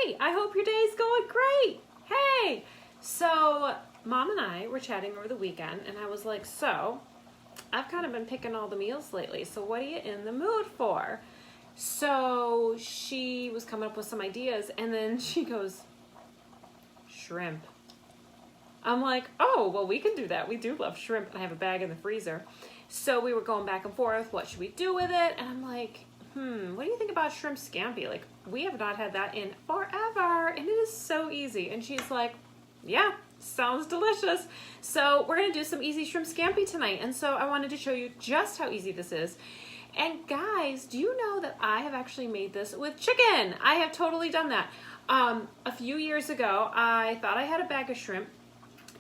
Hey, I hope your day's going great. Hey, so Mom and I were chatting over the weekend, and I was like, so I've kind of been picking all the meals lately, so what are you in the mood for? So she was coming up with some ideas, and then she goes, shrimp. I'm like, oh, well, we can do that. We do love shrimp. I have a bag in the freezer. So we were going back and forth. What should we do with it? And I'm like, what do you think about shrimp scampi? Like, we have not had that in forever, and it is so easy. And she's like, yeah, sounds delicious. So we're going to do some easy shrimp scampi tonight. And so I wanted to show you just how easy this is. And guys, do you know that I have actually made this with chicken? I have totally done that. A few years ago, I thought I had a bag of shrimp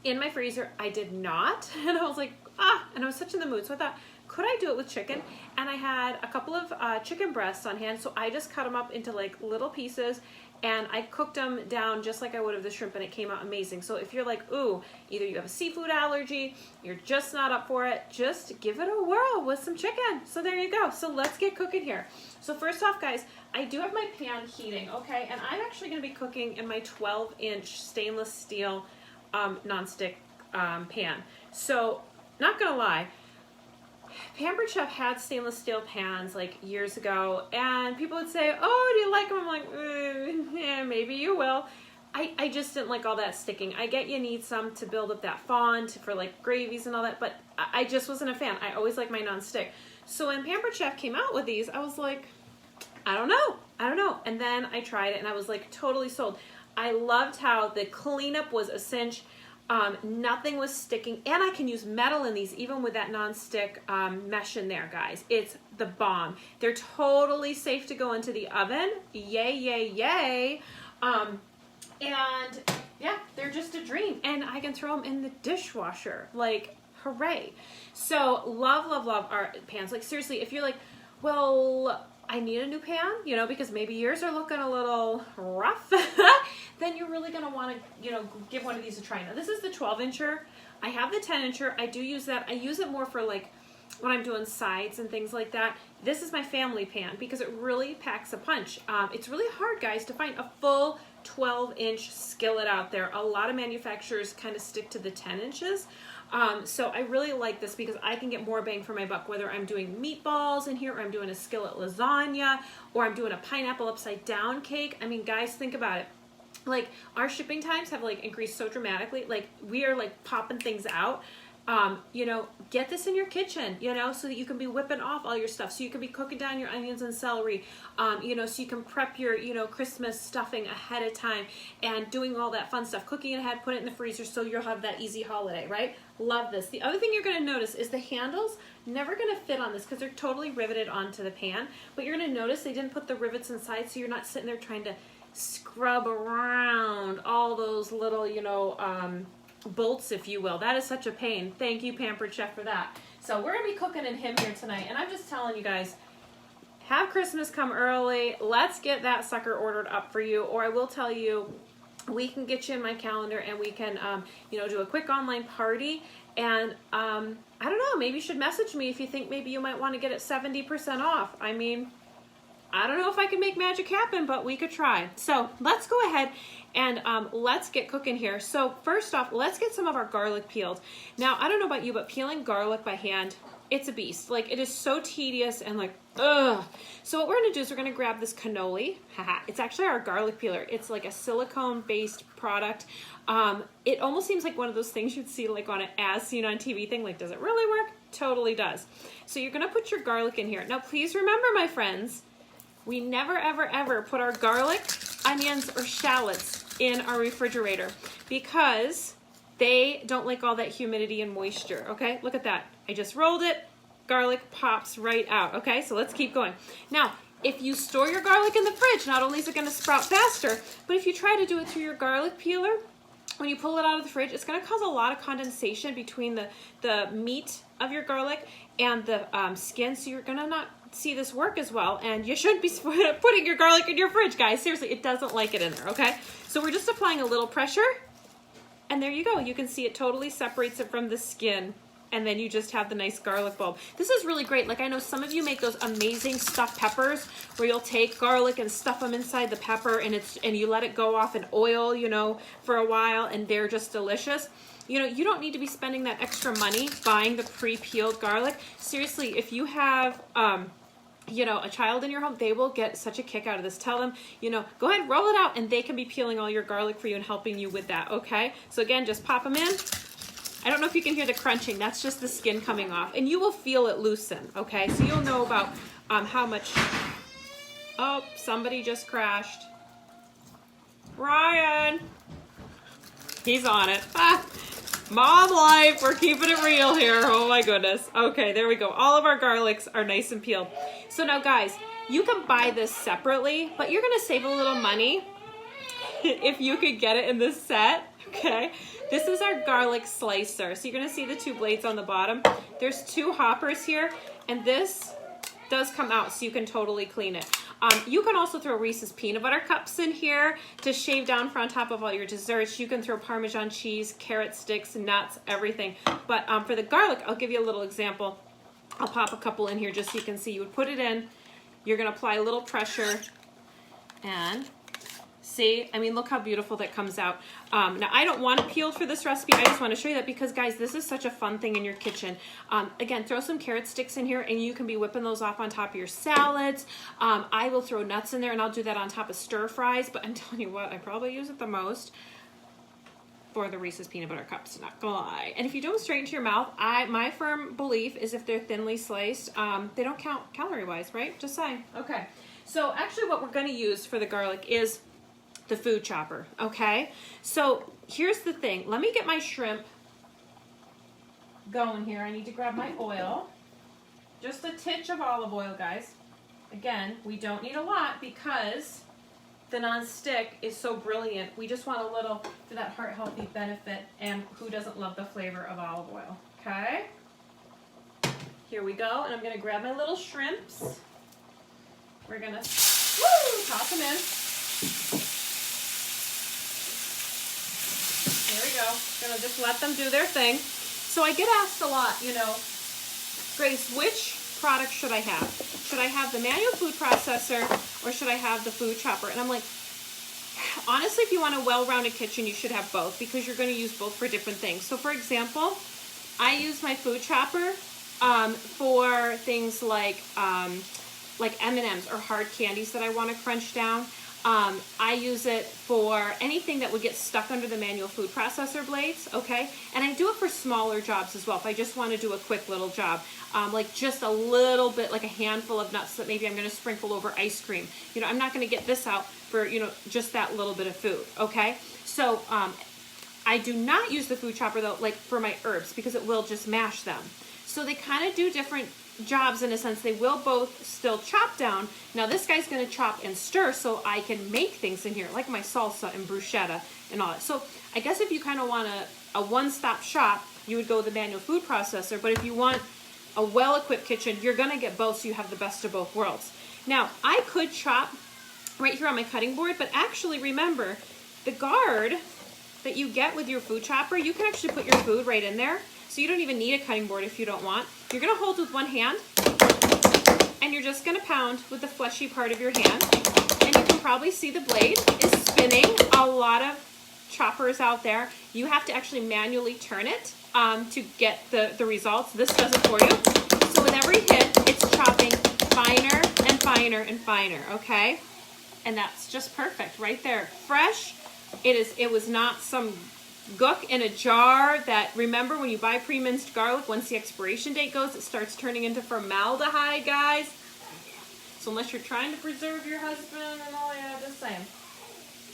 in my freezer. I did not. And I was like, and I was such in the mood. So I thought, could I do it with chicken? And I had a couple of chicken breasts on hand. So I just cut them up into like little pieces and I cooked them down just like I would have the shrimp, and it came out amazing. So if you're like, ooh, either you have a seafood allergy, you're just not up for it, just give it a whirl with some chicken. So there you go. So let's get cooking here. So first off, guys, I do have my pan heating, okay? And I'm actually gonna be cooking in my 12-inch stainless steel non-stick pan. So not gonna lie, Pampered Chef had stainless steel pans like years ago, and people would say, oh, do you like them? I'm like, yeah, maybe you will. I just didn't like all that sticking. I get you need some to build up that fond for like gravies and all that, but I just wasn't a fan. I always like my non-stick. So when Pampered Chef came out with these, I was like, I don't know. And then I tried it and I was like totally sold. I loved how the cleanup was a cinch. Nothing was sticking, and I can use metal in these even with that non-stick mesh in there, guys. It's the bomb. They're totally safe to go into the oven. Yay, yay, yay. And yeah, they're just a dream, and I can throw them in the dishwasher. Like, hooray. So love, love, love our pans. Like, seriously, if you're like, well, I need a new pan, you know, because maybe yours are looking a little rough, then you're really going to want to, you know, give one of these a try. Now, this is the 12-incher. I have the 10-incher. I do use that. I use it more for, like, when I'm doing sides and things like that. This is my family pan because it really packs a punch. It's really hard, guys, to find a full 12-inch skillet out there. A lot of manufacturers kind of stick to the 10 inches. So I really like this because I can get more bang for my buck, whether I'm doing meatballs in here, or I'm doing a skillet lasagna, or I'm doing a pineapple upside down cake. I mean, guys, think about it. Like, our shipping times have like increased so dramatically. Like, we are like popping things out. You know, get this in your kitchen, you know, so that you can be whipping off all your stuff. So you can be cooking down your onions and celery, you know, so you can prep your, you know, Christmas stuffing ahead of time and doing all that fun stuff, cooking it ahead, put it in the freezer so you'll have that easy holiday, right? Love this. The other thing you're going to notice is the handles never going to fit on this because they're totally riveted onto the pan, but you're going to notice they didn't put the rivets inside, so you're not sitting there trying to scrub around all those little, you know, bolts, if you will. That is such a pain. Thank you, Pampered Chef, for that. So we're gonna be cooking in him here tonight, and I'm just telling you guys, have Christmas come early. Let's get that sucker ordered up for you, or I will tell you, we can get you in my calendar and we can, you know, do a quick online party. And I don't know, maybe you should message me if you think maybe you might want to get it 70% off. I mean, I don't know if I can make magic happen, but we could try. So let's go ahead and let's get cooking here. So first off, let's get some of our garlic peeled. Now, I don't know about you, but peeling garlic by hand, it's a beast. Like, it is so tedious and like, ugh. So what we're gonna do is we're gonna grab this cannoli. Haha, it's actually our garlic peeler. It's like a silicone-based product. It almost seems like one of those things you'd see like on an as seen on TV thing. Like, does it really work? Totally does. So you're gonna put your garlic in here. Now, please remember, my friends, we never, ever, ever put our garlic, onions, or shallots in our refrigerator because they don't like all that humidity and moisture, okay? Look at that. I just rolled it. Garlic pops right out, okay? So let's keep going. Now, if you store your garlic in the fridge, not only is it going to sprout faster, but if you try to do it through your garlic peeler, when you pull it out of the fridge, it's going to cause a lot of condensation between the meat of your garlic and the skin, so you're going to not see this work as well, and you shouldn't be putting your garlic in your fridge, guys. Seriously, it doesn't like it in there, okay? So we're just applying a little pressure, and there you go. You can see it totally separates it from the skin. and then you just have the nice garlic bulb. This is really great. Like I know some of you make those amazing stuffed peppers where you'll take garlic and stuff them inside the pepper and you let it go off in oil, you know, for a while, and they're just delicious. You know, you don't need to be spending that extra money buying the pre-peeled garlic. Seriously, if you have you know, a child in your home, they will get such a kick out of this. Tell them, you know, go ahead, roll it out, and they can be peeling all your garlic for you and helping you with that, okay? So again, just pop them in. I don't know if you can hear the crunching. That's just the skin coming off. And you will feel it loosen, okay? So you'll know about how much... Oh, somebody just crashed. Ryan! He's on it. Ah. Mom life, we're keeping it real here. Oh my goodness. Okay, there we go. All of our garlics are nice and peeled. So now guys, you can buy this separately, but you're gonna save a little money if you could get it in this set, okay? This is our garlic slicer. So you're gonna see the two blades on the bottom. There's two hoppers here, and this does come out so you can totally clean it. You can also throw Reese's peanut butter cups in here to shave down on top of all your desserts. You can throw Parmesan cheese, carrot sticks, nuts, everything. But for the garlic, I'll give you a little example. I'll pop a couple in here just so you can see. You would put it in, you're gonna apply a little pressure, and see, I mean, look how beautiful that comes out. Now, I don't want it peeled for this recipe. I just want to show you that because, guys, this is such a fun thing in your kitchen. Again, throw some carrot sticks in here, and you can be whipping those off on top of your salads. I will throw nuts in there, and I'll do that on top of stir fries. But I'm telling you what, I probably use it the most for the Reese's peanut butter cups, not gonna lie. And if you do them straight into your mouth, my firm belief is if they're thinly sliced, they don't count calorie-wise, right? Just saying. Okay. So actually what we're gonna use for the garlic is the food chopper, okay? So here's the thing. Let me get my shrimp going here. I need to grab my oil. Just a titch of olive oil, guys. Again, we don't need a lot because the non-stick is so brilliant. We just want a little for that heart-healthy benefit, and who doesn't love the flavor of olive oil, okay? Here we go, and I'm gonna grab my little shrimps. We're gonna, toss them in. There we go. Gonna just let them do their thing. So I get asked a lot, you know, Grace, which product should I have? Should I have the manual food processor or should I have the food chopper? And I'm like, honestly, if you want a well-rounded kitchen, you should have both because you're going to use both for different things. So for example, I use my food chopper for things like M&Ms or hard candies that I want to crunch down. I use it for anything that would get stuck under the manual food processor blades, okay? And I do it for smaller jobs as well. If I just want to do a quick little job, like just a little bit, like a handful of nuts that maybe I'm going to sprinkle over ice cream. You know, I'm not going to get this out for, you know, just that little bit of food, okay? So I do not use the food chopper though, like for my herbs, because it will just mash them. So they kind of do different jobs in a sense. They will both still chop down. Now this guy's going to chop and stir so I can make things in here like my salsa and bruschetta and all that. So I guess if you kind of want a one-stop shop, you would go with the manual food processor. But if you want a well-equipped kitchen, you're going to get both so you have the best of both worlds. Now I could chop right here on my cutting board, but actually remember the guard that you get with your food chopper, you can actually put your food right in there. So you don't even need a cutting board if you don't want. You're going to hold with one hand, and you're just going to pound with the fleshy part of your hand. And you can probably see the blade is spinning. A lot of choppers out there, you have to actually manually turn it to get the results. This does it for you. So with every hit, it's chopping finer and finer and finer, okay? And that's just perfect right there. Fresh. It was not some gook in a jar that, remember when you buy pre-minced garlic, once the expiration date goes, it starts turning into formaldehyde, guys. So unless you're trying to preserve your husband and all, yeah, just saying.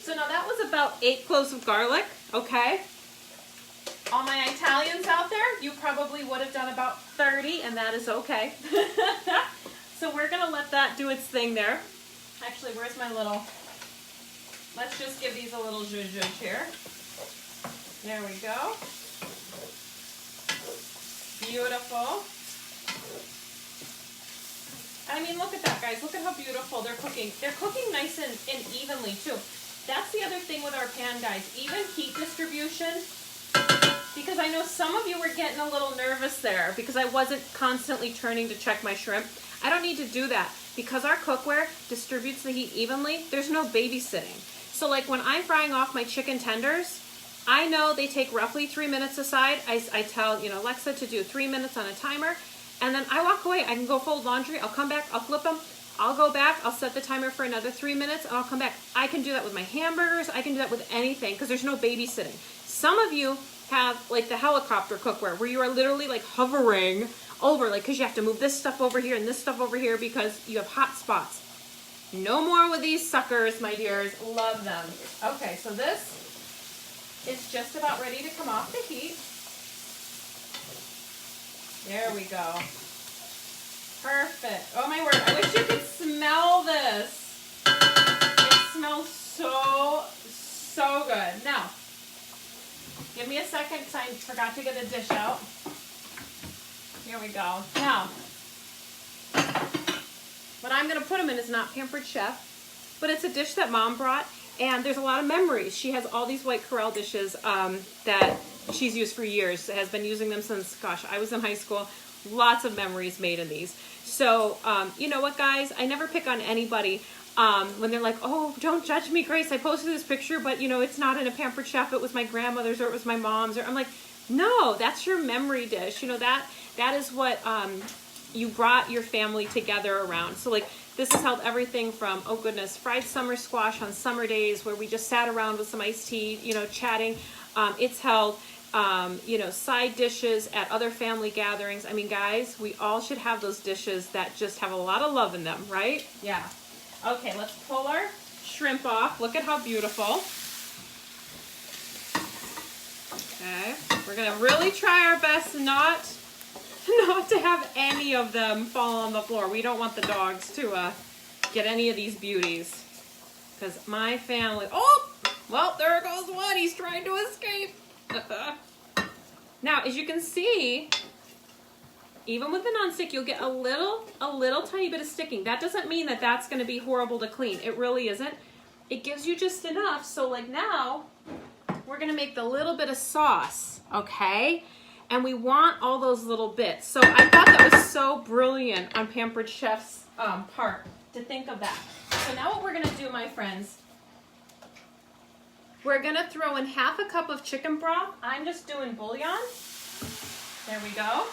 So now that was about 8 cloves of garlic, okay? All my Italians out there, you probably would have done about 30, and that is okay. So we're gonna let that do its thing there. Actually, where's my little, let's just give these a little zhuzh here. There we go. Beautiful. I mean, look at that, guys. Look at how beautiful they're cooking. They're cooking nice and evenly, too. That's the other thing with our pan, guys. Even heat distribution because I know some of you were getting a little nervous there because I wasn't constantly turning to check my shrimp. I don't need to do that because our cookware distributes the heat evenly. There's no babysitting. So like when I'm frying off my chicken tenders, I know they take roughly 3 minutes aside. I tell, Alexa to do 3 minutes on a timer, and then I walk away. I can go fold laundry. I'll come back. I'll flip them. I'll go back. I'll set the timer for another 3 minutes, and I'll come back. I can do that with my hamburgers. I can do that with anything because there's no babysitting. Some of you have like the helicopter cookware where you are literally like hovering over, like, because you have to move this stuff over here and this stuff over here because you have hot spots. No more with these suckers, my dears. Love them. Okay, so this is just about ready to come off the heat. There we go. Perfect. Oh my word, I wish you could smell this. It smells so, so good. Now, give me a second because I forgot to get a dish out. Here we go. Now, what I'm going to put them in is not Pampered Chef, but it's a dish that Mom brought, and there's a lot of memories. She has all these white Corelle dishes that she's used for years, has been using them since, gosh, I was in high school. Lots of memories made in these. So, you know what, guys? I never pick on anybody when they're like, oh, don't judge me, Grace. I posted this picture, but, it's not in a Pampered Chef. It was my grandmother's or it was my mom's. Or I'm like, no, that's your memory dish. That is what you brought your family together around. So, like, this has held everything from, oh, goodness, fried summer squash on summer days where we just sat around with some iced tea, chatting. It's held... side dishes at other family gatherings. I mean, guys, we all should have those dishes that just have a lot of love in them, right? Yeah. Okay, let's pull our shrimp off. Look at how beautiful. Okay, we're gonna really try our best not to have any of them fall on the floor. We don't want the dogs to get any of these beauties, because my family. Oh, well, there goes one. He's trying to escape. Now, as you can see, even with the nonstick, you'll get a little tiny bit of sticking. That doesn't mean that that's going to be horrible to clean. It really isn't. It gives you just enough. So like now, we're going to make the little bit of sauce, okay? And we want all those little bits. So I thought that was so brilliant on Pampered Chef's part to think of that. So now what we're going to do, my friends, we're going to throw in half a cup of chicken broth. I'm just doing bouillon. There we go.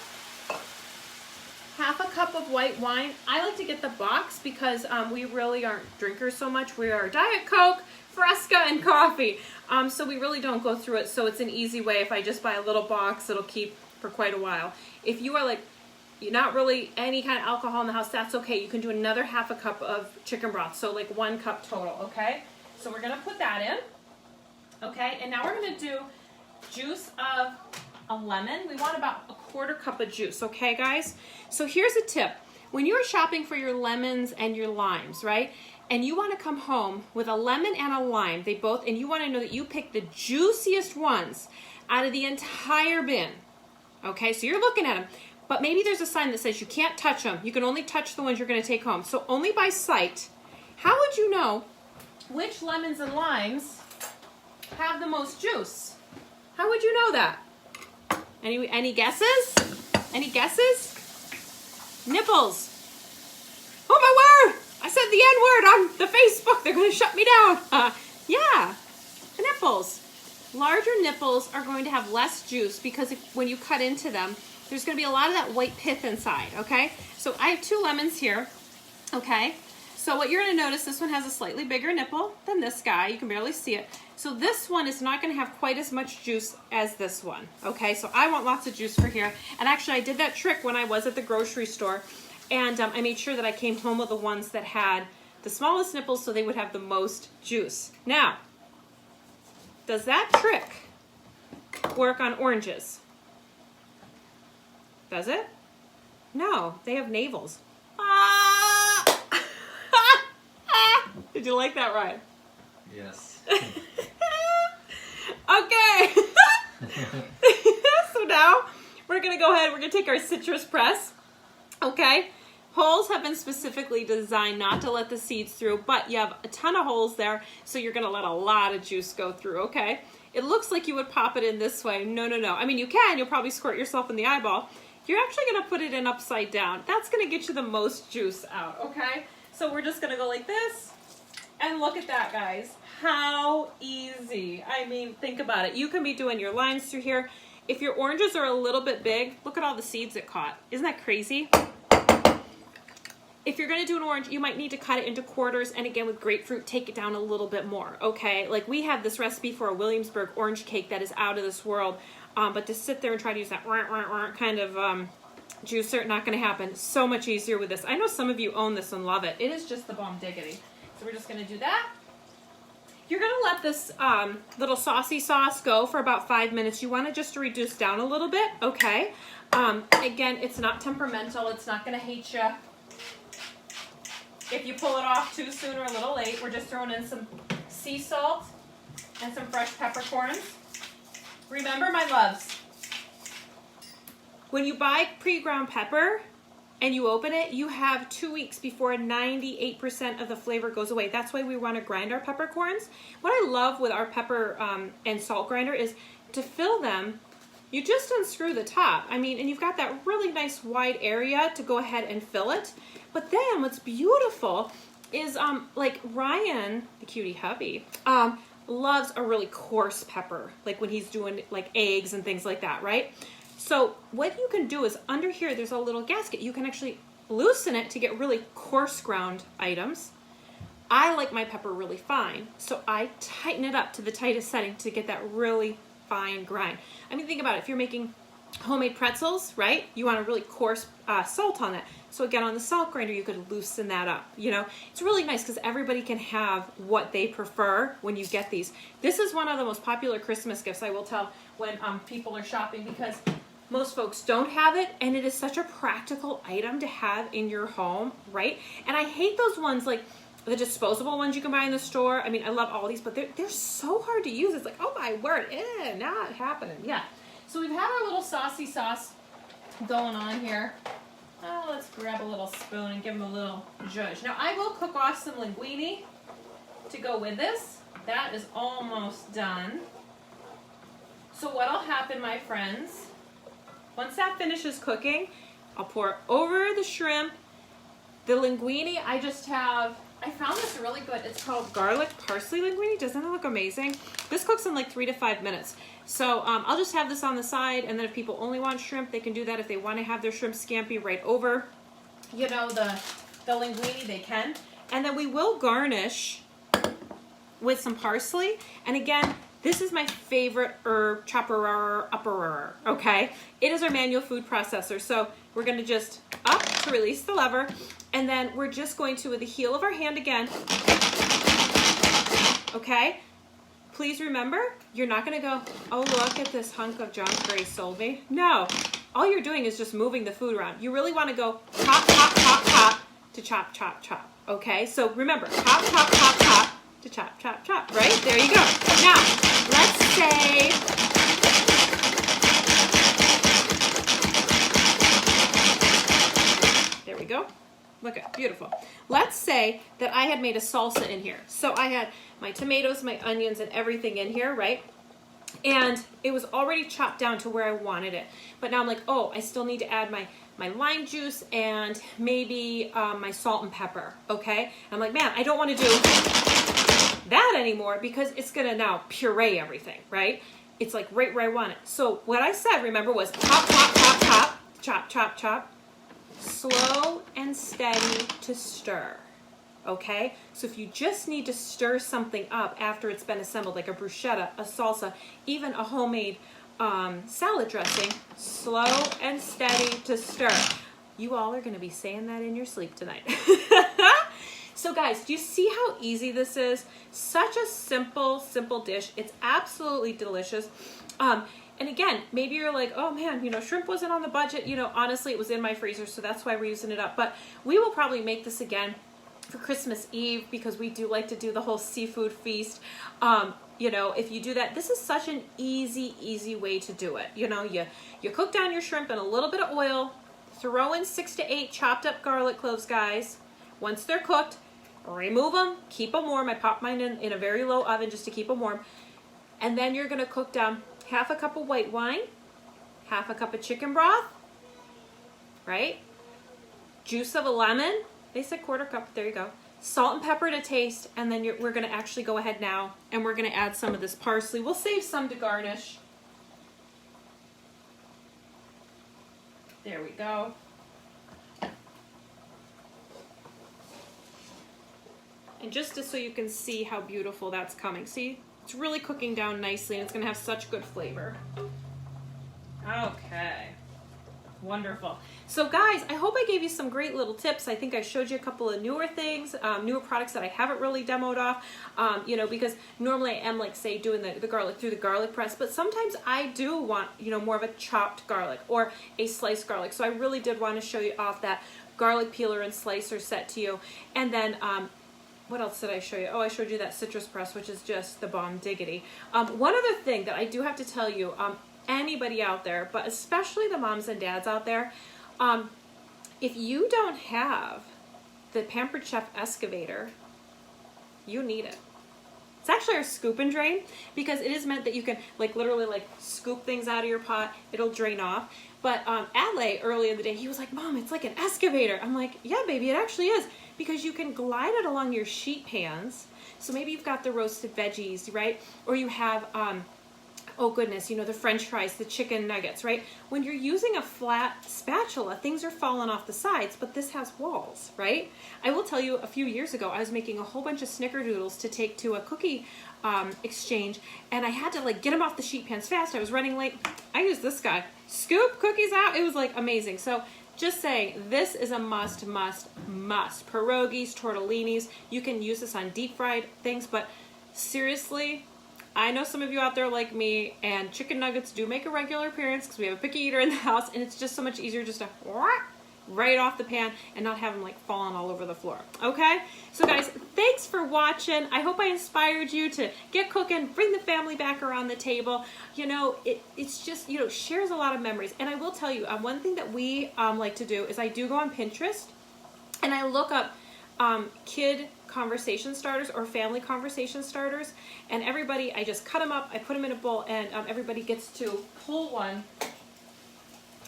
Half a cup of white wine. I like to get the box because we really aren't drinkers so much. We are Diet Coke, Fresca, and coffee. So we really don't go through it. So it's an easy way. If I just buy a little box, it'll keep for quite a while. If you are like, you're not really any kind of alcohol in the house, that's okay. You can do another half a cup of chicken broth. So like 1 cup total, okay? So we're going to put that in. Okay, and now we're going to do juice of a lemon. We want about a 1/4 cup of juice, okay, guys? So here's a tip. When you're shopping for your lemons and your limes, right, and you want to come home with a lemon and a lime, and you want to know that you pick the juiciest ones out of the entire bin, okay? So you're looking at them, but maybe there's a sign that says you can't touch them. You can only touch the ones you're going to take home. So only by sight, how would you know which lemons and limes have the most juice? How would you know that? Any guesses? Any guesses? Nipples. Oh my word! I said the N-word on the Facebook. They're going to shut me down. Yeah, nipples. Larger nipples are going to have less juice because when you cut into them, there's going to be a lot of that white pith inside, okay? So I have 2 lemons here, okay? So what you're going to notice, this one has a slightly bigger nipple than this guy. You can barely see it. So this one is not going to have quite as much juice as this one, okay? So I want lots of juice for here. And actually, I did that trick when I was at the grocery store, and I made sure that I came home with the ones that had the smallest nipples so they would have the most juice. Now, does that trick work on oranges? Does it? No, they have navels. Ah! Did you like that, Ryan? Yes. Okay. So now we're going to go ahead. We're going to take our citrus press. Okay. Holes have been specifically designed not to let the seeds through, but you have a ton of holes there, so you're gonna let a lot of juice go through, okay? It looks like you would pop it in this way. No, no, no. I mean, you can. You'll probably squirt yourself in the eyeball. You're actually gonna put it in upside down. That's gonna get you the most juice out, okay? So we're just gonna go like this, and look at that, guys. How easy. I mean, think about it. You can be doing your lines through here. If your oranges are a little bit big, look at all the seeds it caught. Isn't that crazy? If you're gonna do an orange, you might need to cut it into quarters, and again, with grapefruit, take it down a little bit more, okay? Like we have this recipe for a Williamsburg orange cake that is out of this world, but to sit there and try to use that kind of juicer, not gonna happen. So much easier with this. I know some of you own this and love it. It is just the bomb diggity. So we're just gonna do that. You're gonna let this little saucy sauce go for about 5 minutes. You want it just to reduce down a little bit, okay? Again, it's not temperamental. It's not gonna hate you if you pull it off too soon or a little late. We're just throwing in some sea salt and some fresh peppercorns. Remember, my loves, when you buy pre-ground pepper and you open it, you have 2 weeks before 98% of the flavor goes away. That's why we want to grind our peppercorns. What I love with our pepper and salt grinder is to fill them, you just unscrew the top. I mean, and you've got that really nice wide area to go ahead and fill it. But then what's beautiful is like Ryan, the cutie hubby, loves a really coarse pepper, like when he's doing like eggs and things like that, right? So what you can do is under here, there's a little gasket. You can actually loosen it to get really coarse ground items. I like my pepper really fine, so I tighten it up to the tightest setting to get that really fine grind. I mean, think about it. If you're making homemade pretzels, right? You want a really coarse salt on that. So again, on the salt grinder, you could loosen that up. You know, it's really nice because everybody can have what they prefer when you get these. This is one of the most popular Christmas gifts, I will tell, when people are shopping, because most folks don't have it, and it is such a practical item to have in your home, right? And I hate those ones like the disposable ones you can buy in the store. I mean, I love all these, but they're so hard to use. It's like, oh my word, not happening. Yeah. So we've had our little saucy sauce going on here. Oh, let's grab a little spoon and give them a little zhuzh. Now, I will cook off some linguine to go with this. That is almost done. So what'll happen, my friends, once that finishes cooking, I'll pour over the shrimp. The linguine, I found this really good. It's called garlic parsley linguine. Doesn't it look amazing? This cooks in like 3 to 5 minutes. So I'll just have this on the side, and then if people only want shrimp, they can do that. If they want to have their shrimp scampi right over, you know, the linguine, they can. And then we will garnish with some parsley. And again, this is my favorite herb chopper, okay? It is our manual food processor. So we're gonna just up to release the lever, and then we're just going to, with the heel of our hand again, okay? Please remember, you're not gonna go, oh, look at this hunk of junk Grace sold me. No, all you're doing is just moving the food around. You really wanna go chop, chop, chop, chop, to chop, chop, chop, okay? So remember, chop, chop, chop, chop, to chop, chop, chop, right? There you go. Now, let's say, there we go. Look at, beautiful. Let's say that I had made a salsa in here. So I had my tomatoes, my onions, and everything in here, right? And it was already chopped down to where I wanted it. But now I'm like, oh, I still need to add my lime juice and maybe my salt and pepper, okay? And I'm like, man, I don't want to do that anymore because it's gonna now puree everything, right? It's like right where I want it. So what I said, remember, was chop, chop, chop, chop, chop, chop, chop. Slow and steady to stir, okay? So if you just need to stir something up after it's been assembled, like a bruschetta, a salsa, even a homemade salad dressing, slow and steady to stir. You all are gonna be saying that in your sleep tonight. So guys, do you see how easy this is? Such a simple, simple dish. It's absolutely delicious. And again, maybe you're like, oh man, you know, shrimp wasn't on the budget. You know, honestly, it was in my freezer, so that's why we're using it up. But we will probably make this again for Christmas Eve because we do like to do the whole seafood feast. You know, if you do that, this is such an easy way to do it. You know, you cook down your shrimp in a little bit of oil, throw in 6 to 8 chopped up garlic cloves, guys. Once they're cooked, remove them, keep them warm. I pop mine in a very low oven just to keep them warm. And then you're gonna cook down half a cup of white wine, half a cup of chicken broth, right? Juice of a lemon. They said quarter cup, there you go. Salt and pepper to taste, and then we're gonna actually go ahead now and we're gonna add some of this parsley. We'll save some to garnish. There we go. And just so you can see how beautiful that's coming. See, it's really cooking down nicely and it's gonna have such good flavor. Okay, wonderful. So guys, I hope I gave you some great little tips. I think I showed you a couple of newer things, newer products that I haven't really demoed off, you know, because normally I am like, say, doing the garlic through the garlic press, but sometimes I do want, you know, more of a chopped garlic or a sliced garlic. So I really did want to show you off that garlic peeler and slicer set to you. And then, what else did I show you? Oh, I showed you that citrus press, which is just the bomb diggity. One other thing that I do have to tell you, anybody out there, but especially the moms and dads out there, if you don't have the Pampered Chef excavator, you need it. It's actually our scoop and drain, because it is meant that you can like literally like scoop things out of your pot. It'll drain off. But Adley early in the day, he was like, "Mom, it's like an excavator." I'm like, "Yeah, baby, it actually is," because you can glide it along your sheet pans. So maybe you've got the roasted veggies, right? Or you have oh goodness, you know, the French fries, the chicken nuggets, right? When you're using a flat spatula, things are falling off the sides, but this has walls, right? I will tell you, a few years ago, I was making a whole bunch of snickerdoodles to take to a cookie exchange, and I had to like get them off the sheet pans fast. I was running late. I used this guy. Scoop cookies out. It was like amazing. So just saying, this is a must, must, must. Pierogies, tortellinis, you can use this on deep fried things, but seriously, I know some of you out there like me, and chicken nuggets do make a regular appearance because we have a picky eater in the house, and it's just so much easier just to right off the pan and not have them like falling all over the floor. Okay? So guys, thanks for watching. I hope I inspired you to get cooking, bring the family back around the table. You know, it's just, you know, shares a lot of memories. And I will tell you, one thing that we like to do is I do go on Pinterest and I look up kid conversation starters or family conversation starters, and everybody, I just cut them up, I put them in a bowl, and everybody gets to pull one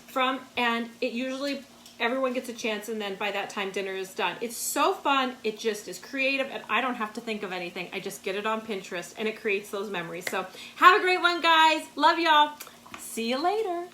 from, and it usually, everyone gets a chance, and then by that time dinner is done. It's so fun, it just is creative, and I don't have to think of anything. I just get it on Pinterest and it creates those memories. So have a great one, guys. Love y'all. See you later.